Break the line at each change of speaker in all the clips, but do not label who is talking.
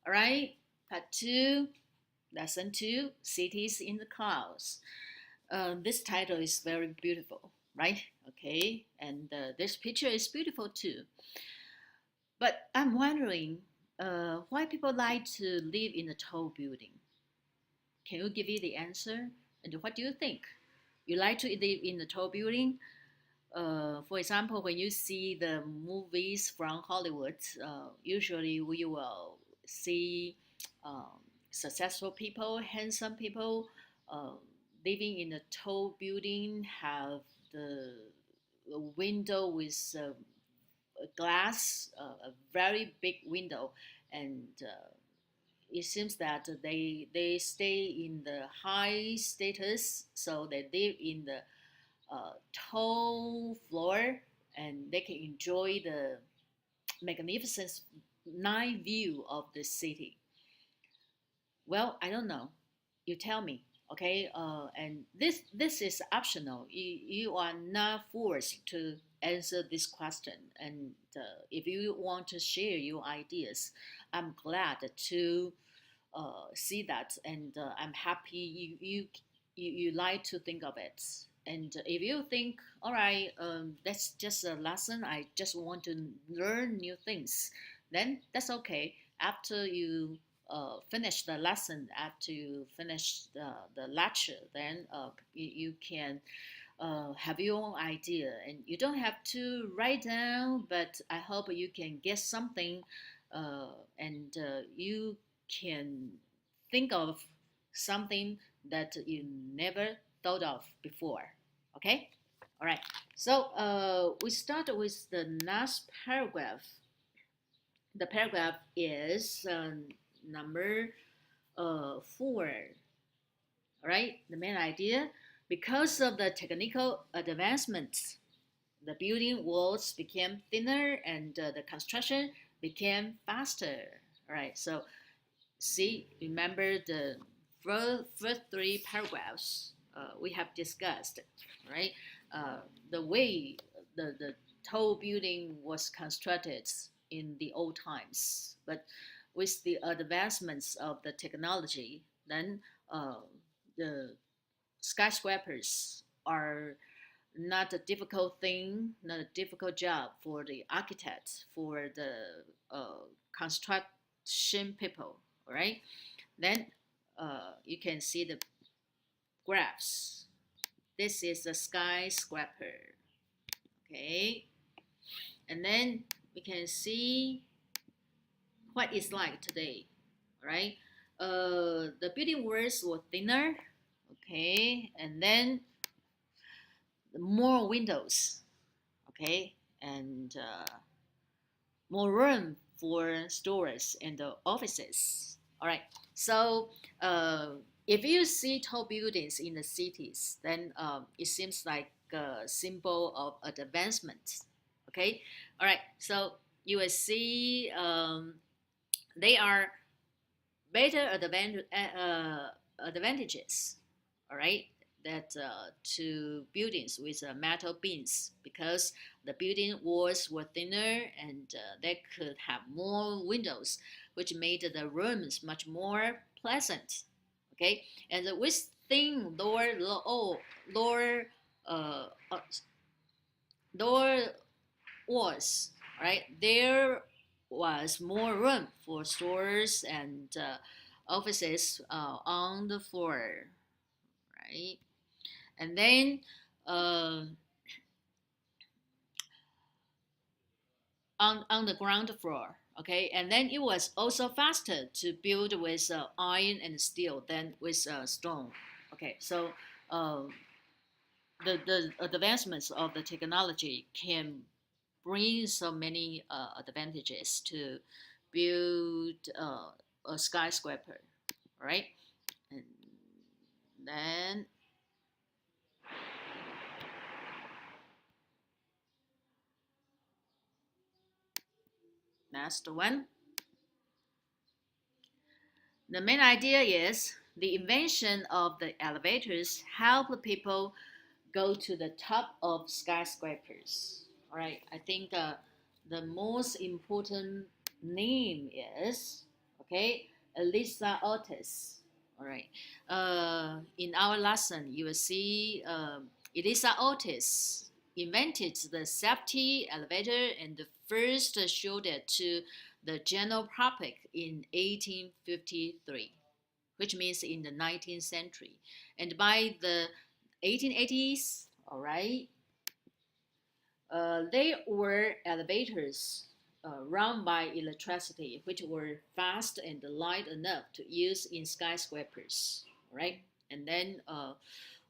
All right, part two, lesson two, cities in the clouds. This title is very beautiful, right? Okay, and this picture is beautiful too. But I'm wondering why people like to live in a tall building. Can you give me the answer? And what do you think? You like to live in a tall building? For example, when you see the movies from Hollywood, usually we will see um, successful people, handsome people, uh, living in a tall building, have the window with a glass, a very big window, and it seems that they stay in the high status, so they live in the tall floor and they can enjoy the magnificent night view of the city. Well, I don't know. You tell me, okay? And this is optional. You are not forced to answer this question. And if you want to share your ideas, I'm glad to see that, and I'm happy you like to think of it. And if you think, all right, that's just a lesson, I just want to learn new things, then that's okay. After you finish the lesson, after you finish the lecture, then you can have your own idea, and you don't have to write down, but I hope you can get something, and you can think of something that you never thought of before. Okay? All right. So we start with the last paragraph. The paragraph is number 4. All right. The main idea: because of the technical advancements, the building walls became thinner and the construction became faster. All right. So see, remember the first 3 paragraphs we have discussed, right? The way the tall building was constructed in the old times, but with the advancements of the technology, then the skyscrapers are not a difficult thing, not a difficult job for the architects, for the construction people, all right? Then you can see the graphs. This is a skyscraper, okay? And then we can see what it's like today, right? The building walls were thinner, okay? And then more windows, okay? And more room for stores and offices. All right. So if you see tall buildings in the cities, then it seems like a symbol of advancement. Okay. All right. So you will see they are better advantages. All right. That to buildings with metal beams, because the building walls were thinner and they could have more windows, which made the rooms much more pleasant. Okay, and with thin lower uh, uh, lower walls, right? There was more room for stores and offices on the floor, right? And then uh, on the ground floor, okay. And then it was also faster to build with iron and steel than with stone, okay. So uh, the advancements of the technology can bring so many advantages to build a skyscraper, right? And then that's the one. The main idea is the invention of the elevators help people go to the top of skyscrapers. All right, I think the most important name is, Okay, Elisa Otis. All right. In our lesson, you will see Elisa Otis invented the safety elevator and first showed it to the general public in 1853, which means in the 19th century. And by the 1880s, all right, they were elevators run by electricity, which were fast and light enough to use in skyscrapers, right? And then,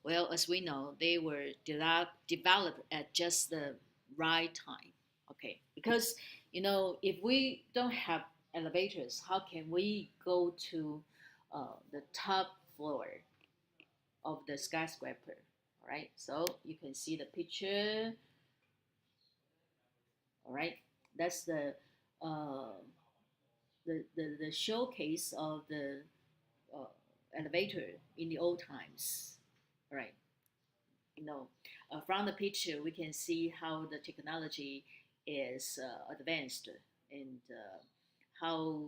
well, as we know, they were developed at just the right time, okay? Because, if we don't have elevators, how can we go to the top floor of the skyscraper, all right? So you can see the picture. All right, that's uh, the showcase of the uh, elevator in the old times. All right, from the picture we can see how the technology is advanced, and how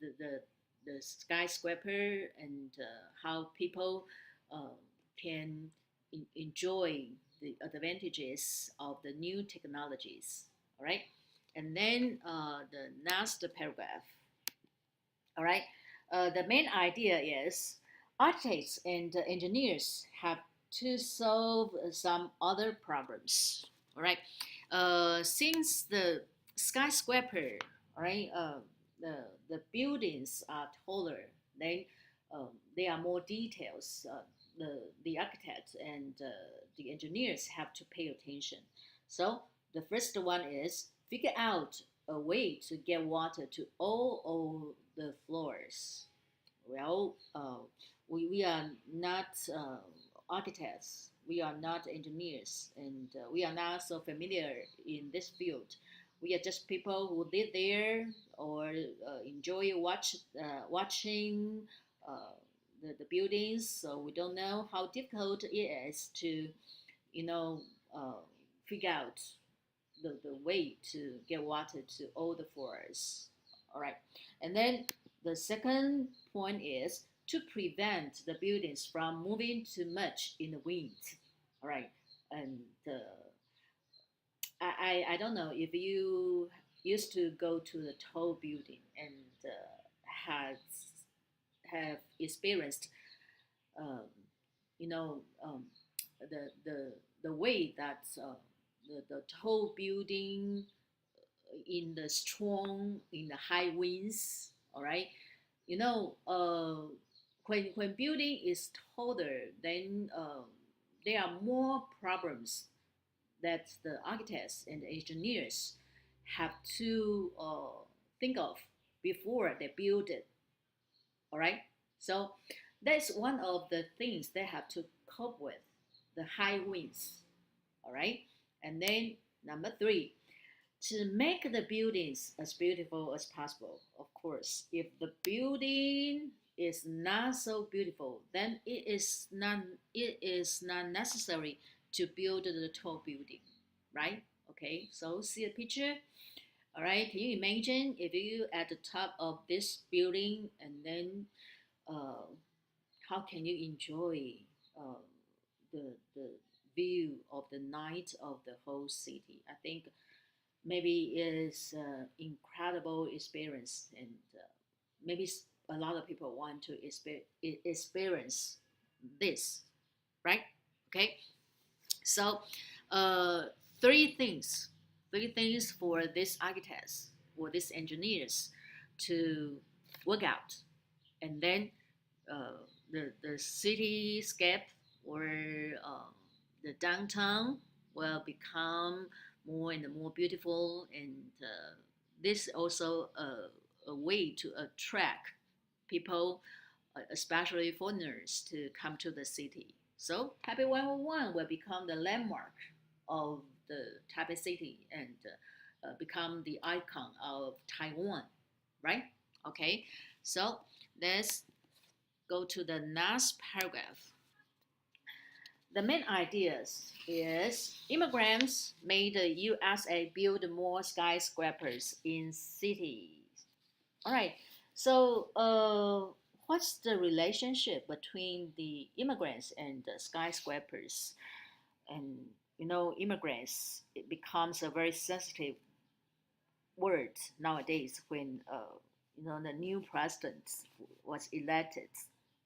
the, the the skyscraper, and how people uh, can enjoy the advantages of the new technologies. All right, and then the next paragraph. All right, the main idea is architects and engineers have to solve some other problems. All right, since the skyscraper, all right, the buildings are taller, then there are more details. The architects and the engineers have to pay attention. So the first one is figure out a way to get water to all of the floors. Well, we are not architects, we are not engineers, and we are not so familiar in this field. We are just people who live there, or enjoy watching uh, the buildings. So we don't know how difficult it is to, you know, uh, figure out the way to get water to all the floors. All right. And then the second point is to prevent the buildings from moving too much in the wind. All right. And I don't know if you used to go to the tall building and has have experienced um, you know the way that the tall building in the high winds. All right, when building is taller, then there are more problems that the architects and engineers have to think of before they build it. All right, so that's one of the things they have to cope with, the high winds. All right, and then number three, to make the buildings as beautiful as possible. Of course, if the building is not so beautiful, then it is not necessary to build the tall building, right? Okay, so see the picture. All right, can you imagine if you at the top of this building, and then uh, how can you enjoy uh, the view of the night of the whole city? I think maybe it's incredible experience, and maybe a lot of people want to experience this, right? Okay, so uh, three things three things for these architects, for these engineers to work out, and then the cityscape, or um, the downtown will become more and more beautiful, and this also a way to attract people, especially foreigners, to come to the city. So Taipei 101 will become the landmark of the Taipei city, and become the icon of Taiwan, right? Okay, so let's go to the next paragraph. The main ideas is immigrants made the USA build more skyscrapers in cities. All right. So, what's the relationship between the immigrants and the skyscrapers? And immigrants, it becomes a very sensitive word nowadays when the new president was elected.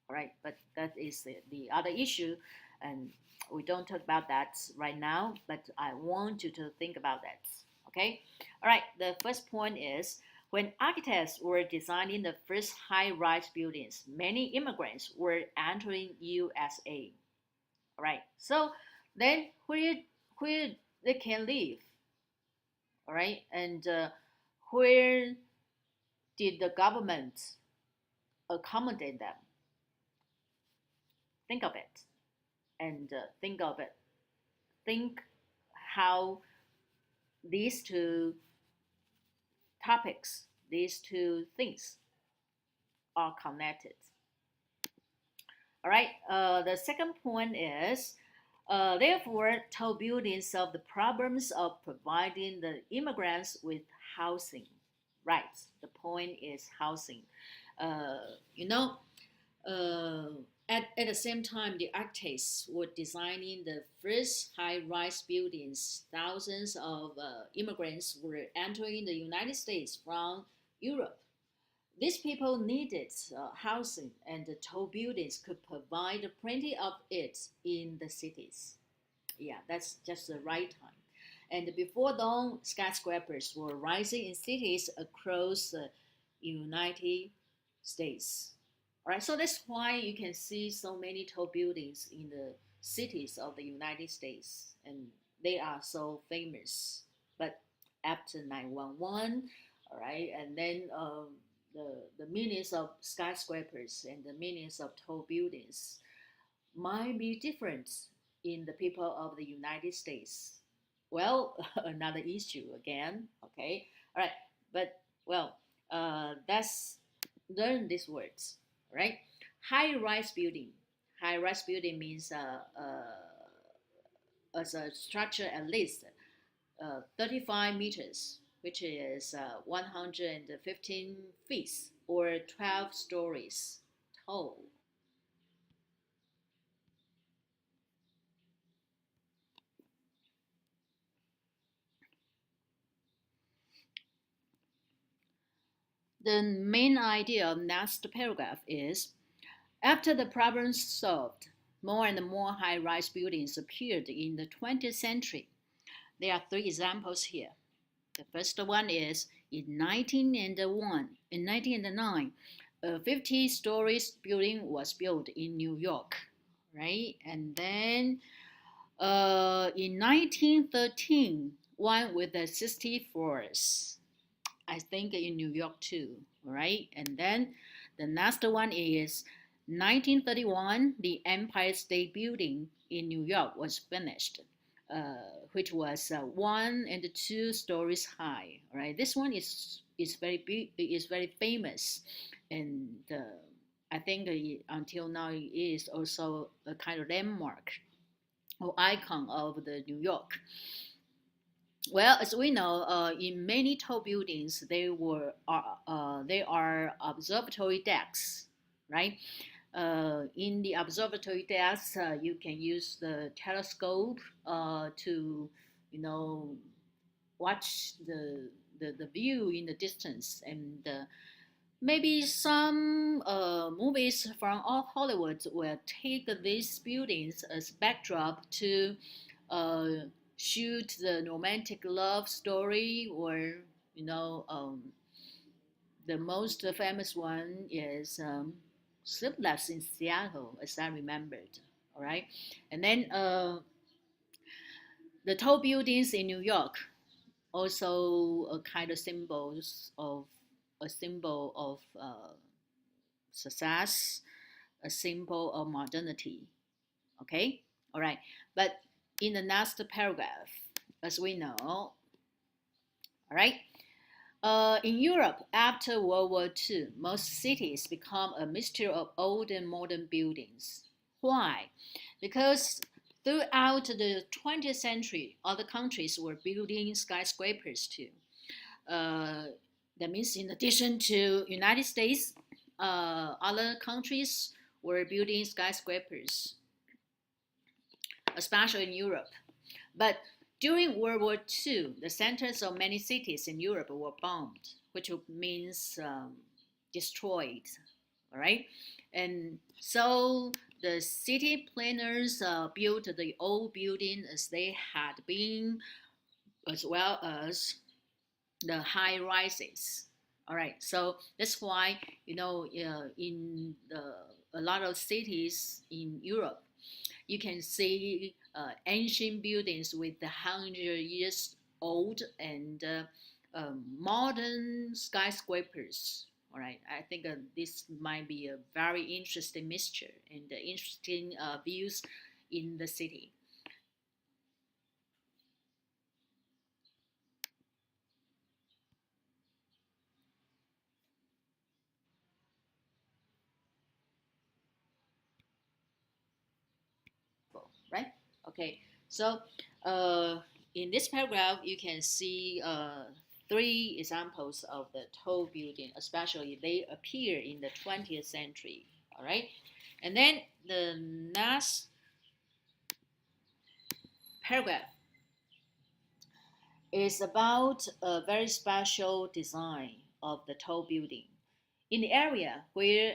All right, but that is the other issue, and we don't talk about that right now. But I want you to think about that. Okay. All right. The first point is when architects were designing the first high-rise buildings, many immigrants were entering USA. All right. So then where they can live, all right, and where did the government accommodate them? Think of it, and think of it. Think how these two topics, these two things are connected. All right. The second point is, therefore, tall buildings solve the problems of providing the immigrants with housing. Right. The point is housing. Uh, you know, uh, at the same time, the architects were designing the first high-rise buildings. Thousands of immigrants were entering the United States from Europe. These people needed housing, and the tall buildings could provide plenty of it in the cities. Yeah, that's just the right time. And before long, skyscrapers were rising in cities across the United States. All right, so that's why you can see so many tall buildings in the cities of the United States, and they are so famous. But after 911, all right, and then the millions of skyscrapers and the millions of tall buildings might be different in the people of the United States. Well, another issue again. Okay, all right, but well, let's learn these words. All right, high-rise building. High-rise building means as a structure at least 35 meters, which is 115 feet or 12 stories tall. The main idea of next paragraph is after the problem solved, more and more high rise buildings appeared in the 20th century. There are three examples here. The first one is in 1901, in 1909, a 50 stories building was built in New York, right? And then in 1913, one with the 60 floors, I think in New York too, right? And then the next one is 1931, the Empire State Building in New York was finished, which was 1 and 2 stories high. Right, this one is very big, is very famous, and I think until now it is also a kind of landmark or icon of the New York. Well, as we know, in many tall buildings, there are observatory decks, right? In the observatory decks, you can use the telescope to, you know, watch the view in the distance, and maybe some movies from Hollywood will take these buildings as backdrop to uh, shoot the romantic love story, or you know um, the most famous one is Sleepless in Seattle, as I remembered. All right, and then the tall buildings in New York also a kind of symbols of a symbol of success, a symbol of modernity. Okay, all right, but in the next paragraph, as we know, all right, in Europe, after World War II, most cities become a mixture of old and modern buildings. Why? Because throughout the 20th century, other countries were building skyscrapers too. Uh, That means in addition to United States, other countries were building skyscrapers, especially in Europe. But during World War II, the centers of many cities in Europe were bombed, which means destroyed. All right, and so the city planners built the old building as they had been, as well as the high rises. All right, so that's why in a lot of cities in Europe, you can see ancient buildings with 100 years old and modern skyscrapers. All right, I think this might be a very interesting mixture and interesting views in the city. Right? Okay, so uh, in this paragraph, you can see three examples of the tall building, especially they appear in the 20th century. All right, and then the next paragraph is about a very special design of the tall building. In the area where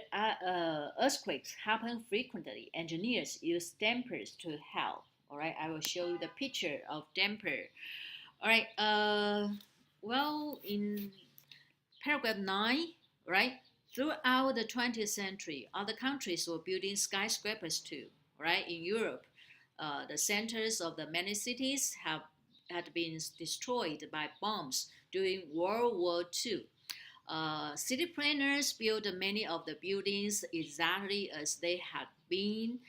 earthquakes happen frequently, engineers use dampers to help. All right, I will show you the picture of damper. All right, well, in paragraph 9, right, throughout the 20th century, other countries were building skyscrapers too, right? In Europe, the centers of the many cities have had been destroyed by bombs during World War II. City planners built many of the buildings exactly as they had been,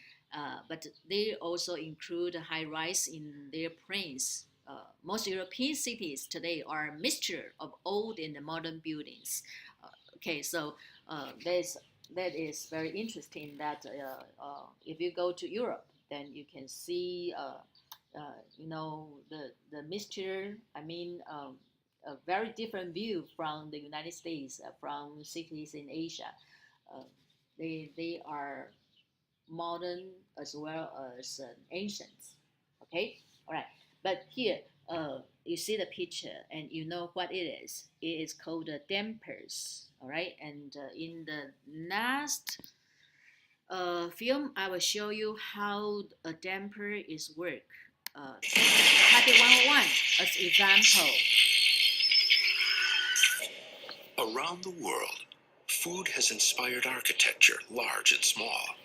but they also include high rise in their plans. Most European cities today are a mixture of old and modern buildings. Okay, so that is very interesting. That if you go to Europe, then you can see the mixture. I mean, a very different view from the United States, from cities in Asia. Uh, they are modern as well as ancient. Okay, all right. But here, you see the picture and you know what it is. It is called dampers. All right, and in the next film, I will show you how a damper is work. Take Taipei 101 as example.
Around the world, food has inspired architecture, large and small.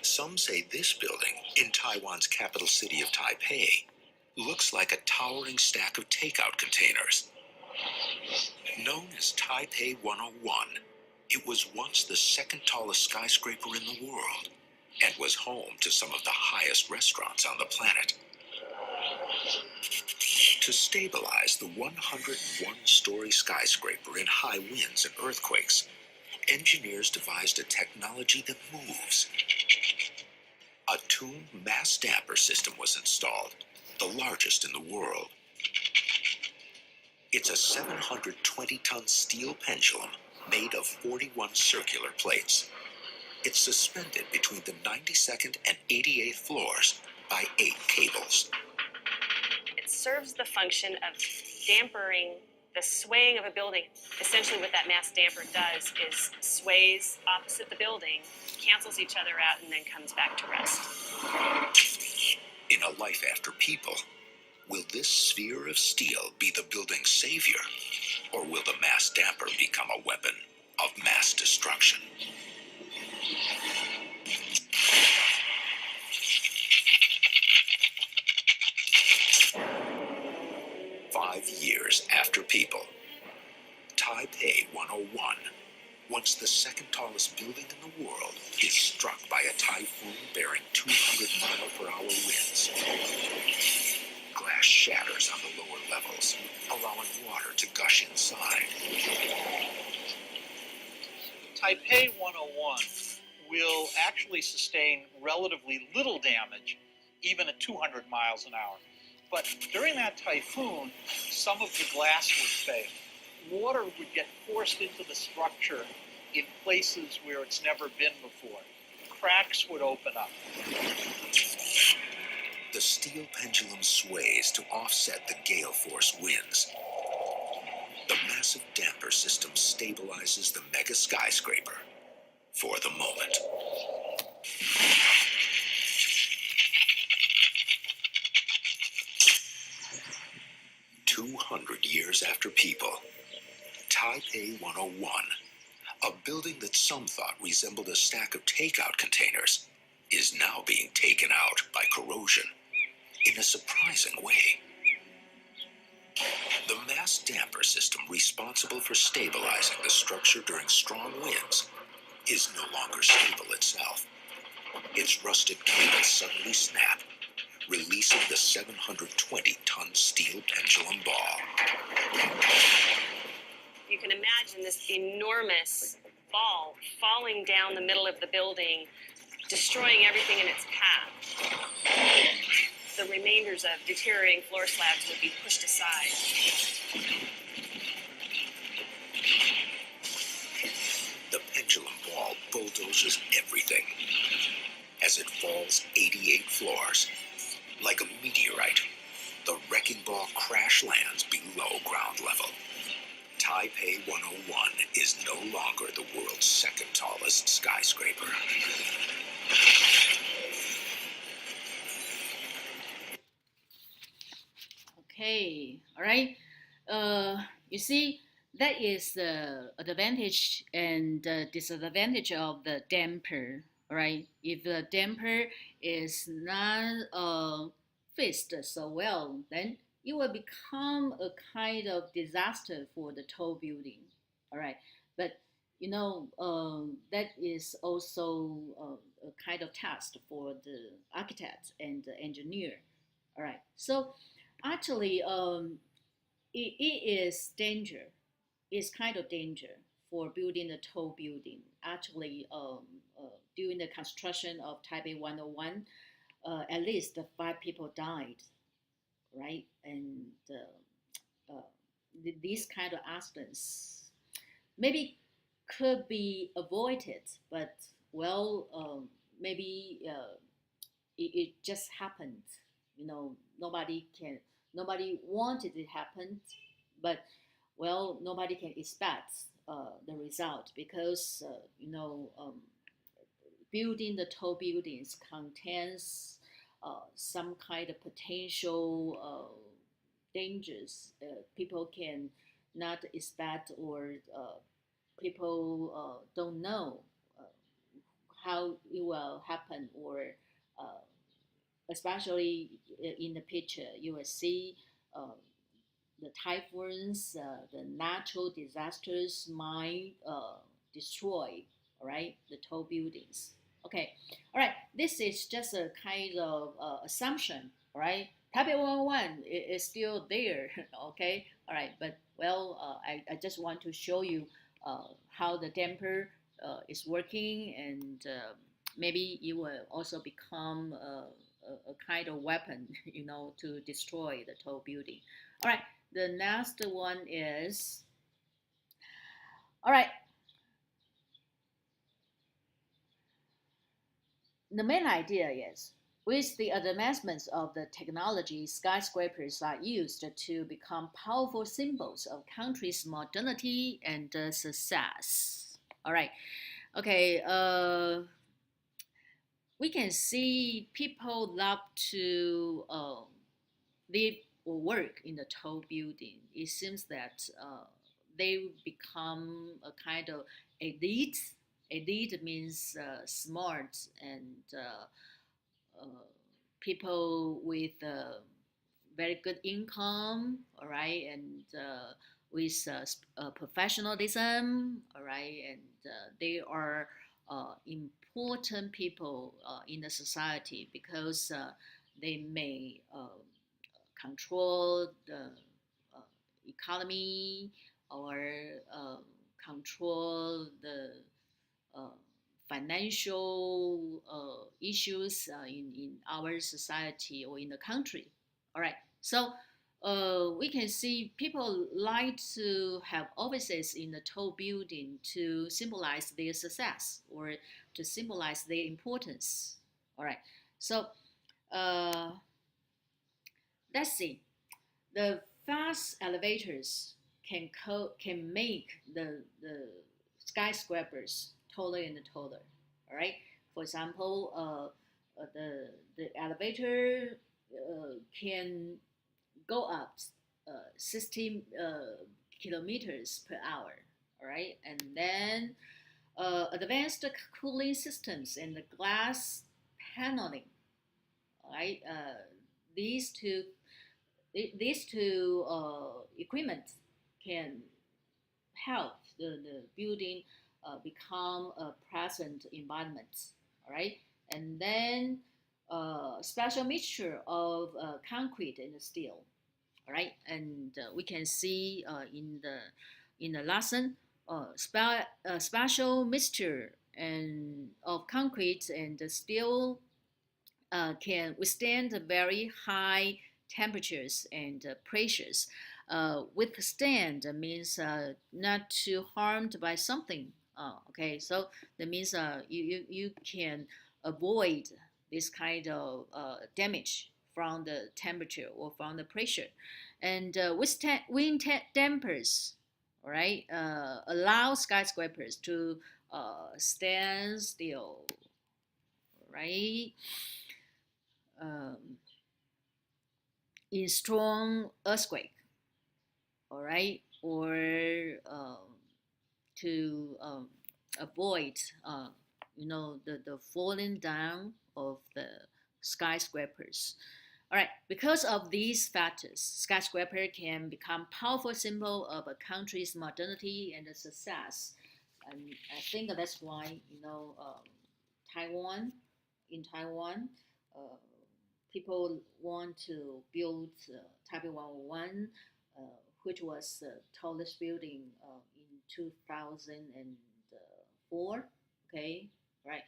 Some say this building, in Taiwan's capital city of Taipei, looks like a towering stack of takeout containers. Known as Taipei 101, it was once the second tallest skyscraper in the world and was home to some of the highest restaurants on the planet. To stabilize the 101-story skyscraper in high winds and earthquakes, engineers devised a technology that moves. A tuned mass damper system was installed, the largest in the world. It's a 720-ton steel pendulum made of 41 circular plates. It's suspended between the 92nd and 88th floors by 8 cables.
It serves the function of dampering the swaying of a building. Essentially what that mass damper does is sways opposite the building, cancels each other out, and then comes back to rest.
In a life after people, will this sphere of steel be the building's savior, or will the mass damper become a weapon of mass destruction? Five years after people, Taipei 101, once the second tallest building in the world, is struck by a typhoon bearing 200-mile-per-hour winds. Glass shatters on the lower levels, allowing water to gush inside.
Taipei 101 will actually sustain relatively little damage, even at 200 miles an hour. But during that typhoon, some of the glass would fail. Water would get forced into the structure in places where it's never been before. Cracks would open up.
The steel pendulum sways to offset the gale force winds. The massive damper system stabilizes the mega skyscraper for the moment. "200 years after people, Taipei 101, a building that some thought resembled a stack of takeout containers, is now being taken out by corrosion in a surprising way. The mass damper system responsible for stabilizing the structure during strong winds is no longer stable itself. Its rusted cables suddenly snap, releasing the 720-ton steel pendulum ball.
You can imagine this enormous ball falling down the middle of the building, destroying everything in its path. The remainders of deteriorating floor slabs would be pushed aside.
The pendulum ball bulldozes everything as it falls 88 floors. Like a meteorite, the wrecking ball crash lands below ground level. Taipei 101 is no longer the world's second tallest skyscraper.
Okay, all right. You see, that is the advantage and the disadvantage of the damper, all right? If the damper is not fixed so well, then it will become a kind of disaster for the tall building, all right? But that is also a kind of task for the architect and the engineer, all right? So actually, it is danger. It's kind of danger for building a tall building. Actually, during the construction of Taipei 101, at least 5 people died, right? And these kind of accidents maybe could be avoided, but well, maybe it just happened. Nobody wanted it happen, but well, nobody can expect the result because building the tall buildings contains some kind of potential dangers. People can not expect, or people don't know uh, how it will happen, or uh, especially in the picture, you will see uh, the typhoons, the natural disasters might destroy, all right, the tall buildings. Okay, all right, this is just a kind of assumption, all right? Taipei 101 is still there, okay, all right, but well, I just want to show you how the damper is working, and maybe it will also become a kind of weapon, to destroy the tall building. All right, the next one is, all right, the main idea is, with the advancements of the technology, skyscrapers are used to become powerful symbols of country's modernity and success. All right, okay, we can see people love to live or work in the tall building. It seems that they become a kind of elite. Elite means smart and uh, people with very good income, all right, and with professionalism, all right, and they are important people in the society because they may control the uh, economy, or control the uh, financial issues in our society or in the country. All right, So we can see people like to have offices in the tall building to symbolize their success or to symbolize their importance. All right. So uh, let's see. The fast elevators can make the skyscrapers taller and taller. All right. For example, the elevator can go up 60 kilometers per hour. All right, and then advanced cooling systems and the glass paneling. All right, these two equipment can help the building become a pleasant environment. All right, and then special mixture of concrete and steel. All right, and we can see in the lesson special mixture and of concrete and steel can withstand very high temperatures and pressures. Withstand means not too harmed by something. Okay, so that means you can avoid this kind of damage from the temperature or from the pressure. And withstand wind dampers, all right, allow skyscrapers to stand still, right? Um, in strong earthquake, all right, or to avoid, the falling down of the skyscrapers. All right, because of these factors, skyscraper can become powerful symbol of a country's modernity and success. And I think that's why, Taiwan, in Taiwan, uh, people want to build Taipei 101, which was the tallest building in 2004. Okay, right.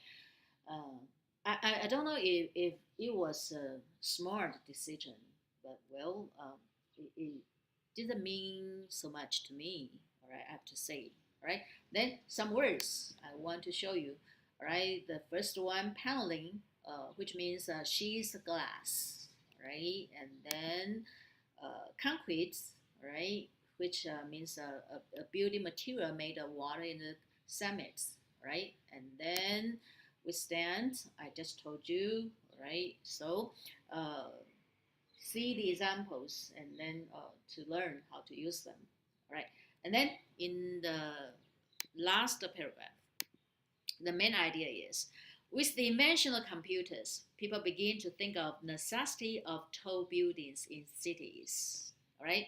Uh, I don't know if it was a smart decision, but well, it didn't mean so much to me. All right, I have to say. All right, then some words I want to show you. All right, the first one, paneling, which means sheets glass, right, and then concrete, right, which means a building material made of water in the cement, right, and then withstand. I just told you, right? So see the examples and then to learn how to use them, right? And then in the last paragraph, the main idea is with the invention of computers, people begin to think of necessity of tall buildings in cities. All right.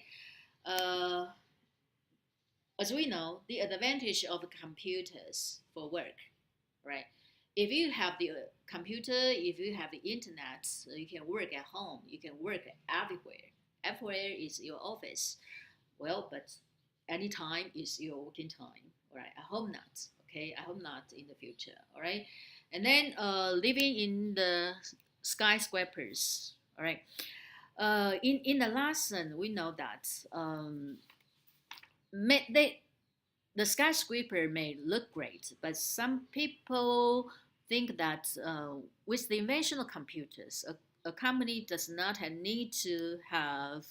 As we know, the advantage of computers for work, right? If you have the computer, if you have the internet, you can work at home, you can work everywhere. Everywhere is your office. Well, but anytime is your working time. All right. I hope not. Okay. I hope not in the future. All right. And then living in the skyscrapers. All right. In the lesson, we know that the skyscraper may look great, but some people think that with the invention of computers, a company does not need to have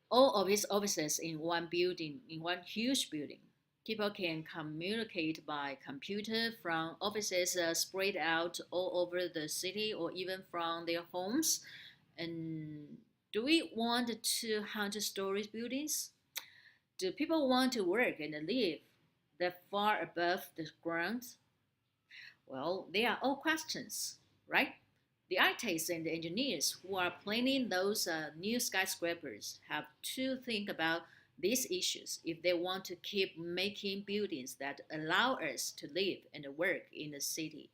all of its offices in one building, in one huge building. People can communicate by computer from offices spread out all over the city or even from their homes. And do we want 200-story buildings? Do people want to work and live that far above the ground? Well, they are all questions, right? The architects and the engineers who are planning those new skyscrapers have to think about these issues if they want to keep making buildings that allow us to live and work in the city.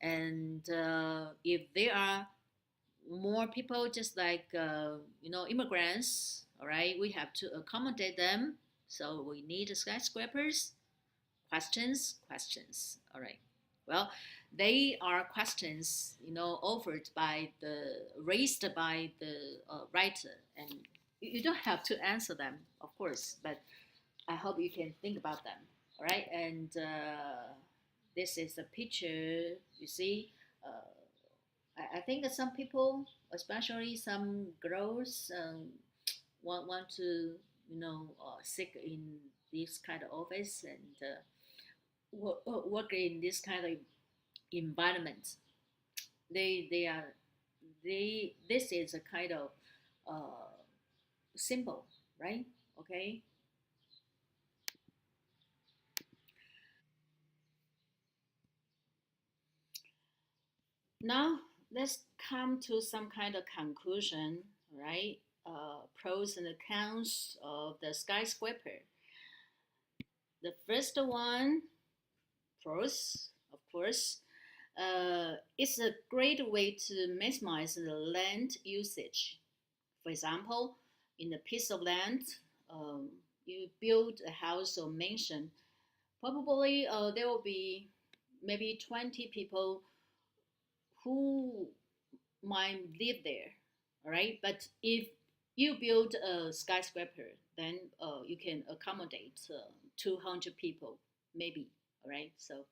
And if there are more people just like immigrants, all right, we have to accommodate them. So we need skyscrapers. Questions. All right. Well, they are questions, offered by raised by the writer, and you don't have to answer them, of course, but I hope you can think about them. All right, and this is a picture. You see, I think that some people, especially some girls, want to seek in this kind of office and work in this kind of environment. They are they This is a kind of uh, symbol, right? Okay. Now let's come to some kind of conclusion, right? Pros and cons of the skyscraper. The first one, pros, of course, it's a great way to maximize the land usage. For example, in a piece of land, um, you build a house or mansion, probably there will be maybe 20 people who might live there, all right? But if you build a skyscraper, then you can accommodate 200 people, maybe, all right? So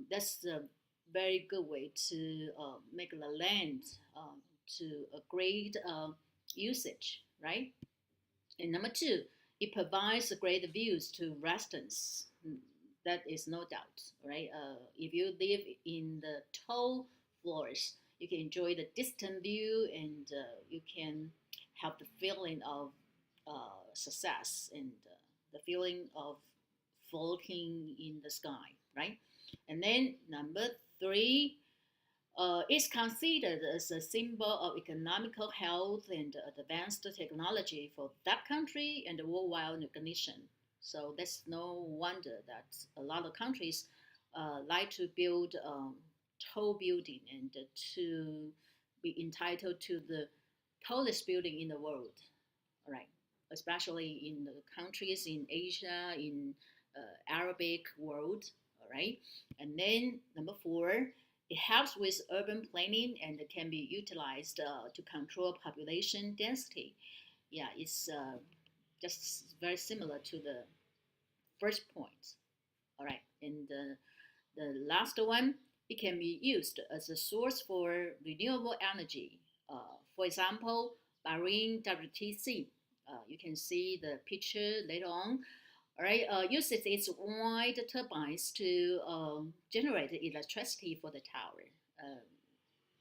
that's a very good way to make the land to a great usage, right? And number two, it provides great views to residents. That is no doubt, right? If you live in the tall floors, you can enjoy the distant view, and you can have the feeling of success and the feeling of floating in the sky, right? And then number three, is considered as a symbol of economical health and advanced technology for that country and worldwide recognition. So that's no wonder that a lot of countries like to build tall building and to be entitled to the tallest building in the world. All right, especially in the countries in Asia, in Arabic world. All right, and then number four, it helps with urban planning and can be utilized to control population density. Yeah, it's just very similar to the first point. All right, and the last one, it can be used as a source for renewable energy. For example, Bahrain WTC. You can see the picture later on. All right, uses its wide turbines to generate electricity for the tower. Uh,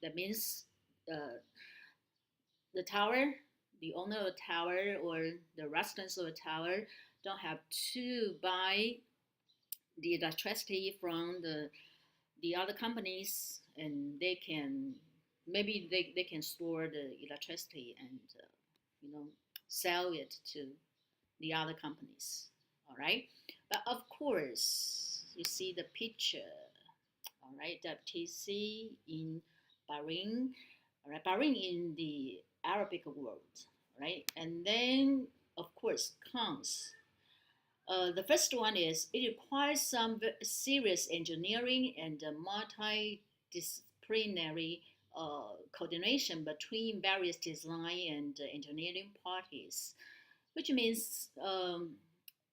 that means uh, the tower, the owner of the tower or the residents of the tower don't have to buy the electricity from the other companies, and they can maybe they can store the electricity and you know sell it to the other companies. All right, but of course you see the picture. All right, WTC in Bahrain. All right, Bahrain in the Arabic world. Right, and then of course cons. The first one is it requires some serious engineering and multidisciplinary coordination between various design and engineering parties, which means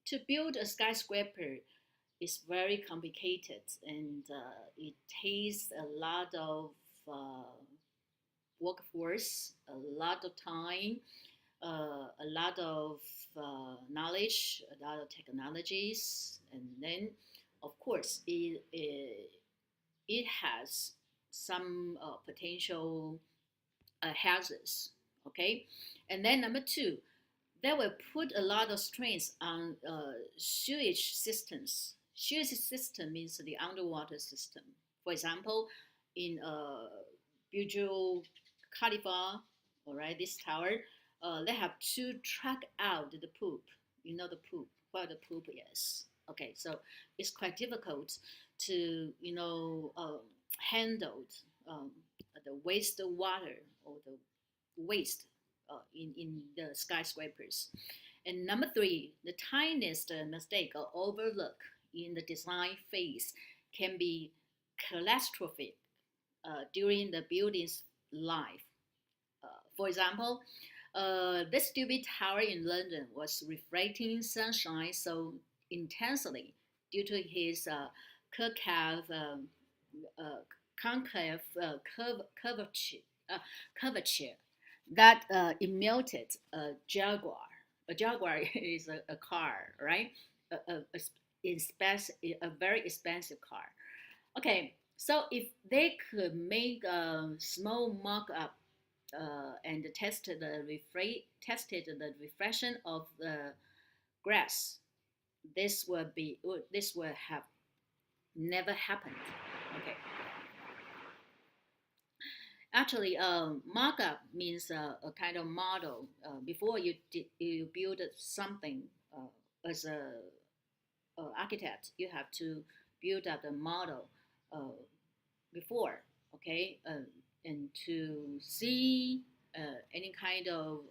to build a skyscraper is very complicated, and it takes a lot of workforce, a lot of time, a lot of knowledge, a lot of technologies, and then, of course, it has some potential hazards. Okay, and then number two, they will put a lot of strains on sewage systems. Sewage system means the underwater system. For example, in Burj Khalifa, all right, this tower, they have to track out the poop. You know the poop, what the poop is. Okay, so it's quite difficult to handle um, the waste water or the waste in the skyscrapers. And number three, the tiniest mistake or overlook in the design phase can be catastrophic during the building's life. For example, this stupid tower in London was reflecting sunshine so intensely due to his concave, concave curvature that it melted a Jaguar. A Jaguar is a car, right? A very expensive car. Okay, so if they could make a small mock-up and tested the reflection of the grass, this would have never happened. Okay. Actually, mock-up means a kind of model. Before you build something as a architect, you have to build up the model before, okay, and to see any kind of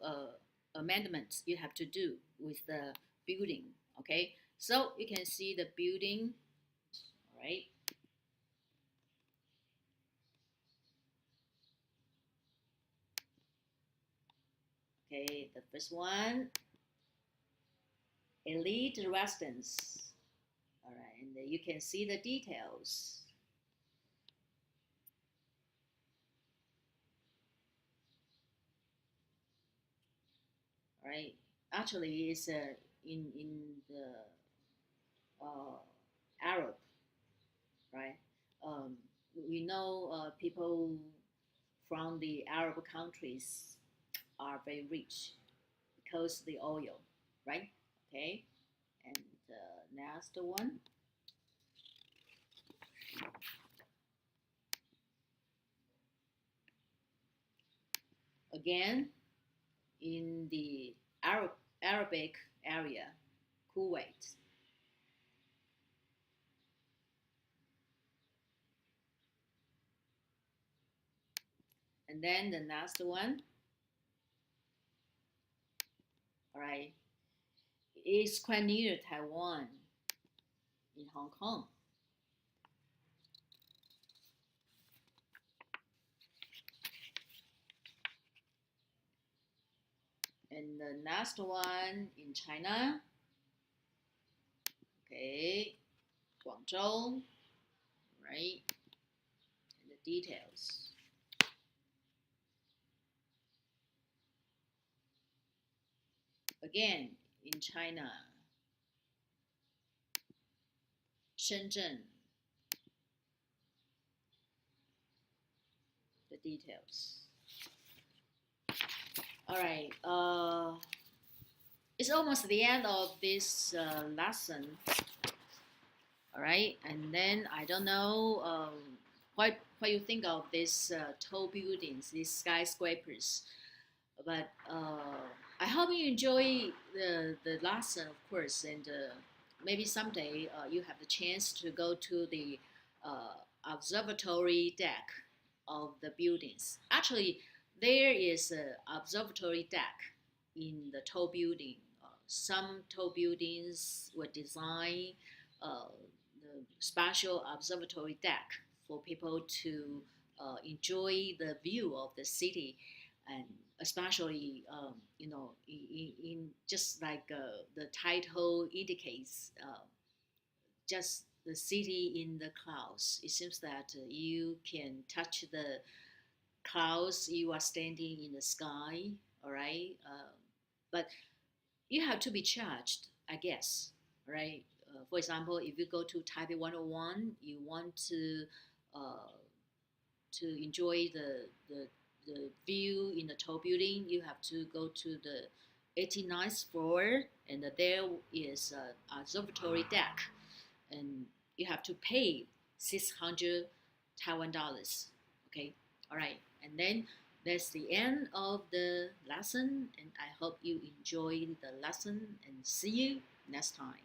amendments you have to do with the building, okay. So you can see the building, all right. Okay, the first one, elite residence. All right, and you can see the details. All right, actually, it's in the Arab, right? Um, we know people from the Arab countries are very rich because the oil, right? Okay, and next one. Again, in the Arabic area, Kuwait. And then the next one, all right, is quite near Taiwan, in Hong Kong. And the next one in China, okay, Guangzhou, right? And the details. Again, in China, Shenzhen, the details. All right, it's almost the end of this lesson. All right, and then I don't know what you think of these tall buildings, these skyscrapers, but I hope you enjoy the lesson, of course, and maybe someday you have the chance to go to the observatory deck of the buildings. Actually, there is an observatory deck in the tall building. Some tall buildings were designed the special observatory deck for people to enjoy the view of the city, and especially in just like the title indicates, just the city in the clouds. It seems that you can touch the clouds, you are standing in the sky, all right. But you have to be charged, I guess, right? For example, if you go to Taipei 101, you want to enjoy the view in the tall building, you have to go to the 89th floor, and there is an observatory deck, and you have to pay 600 Taiwan dollars. Okay, all right, and then that's the end of the lesson, and I hope you enjoyed the lesson, and see you next time.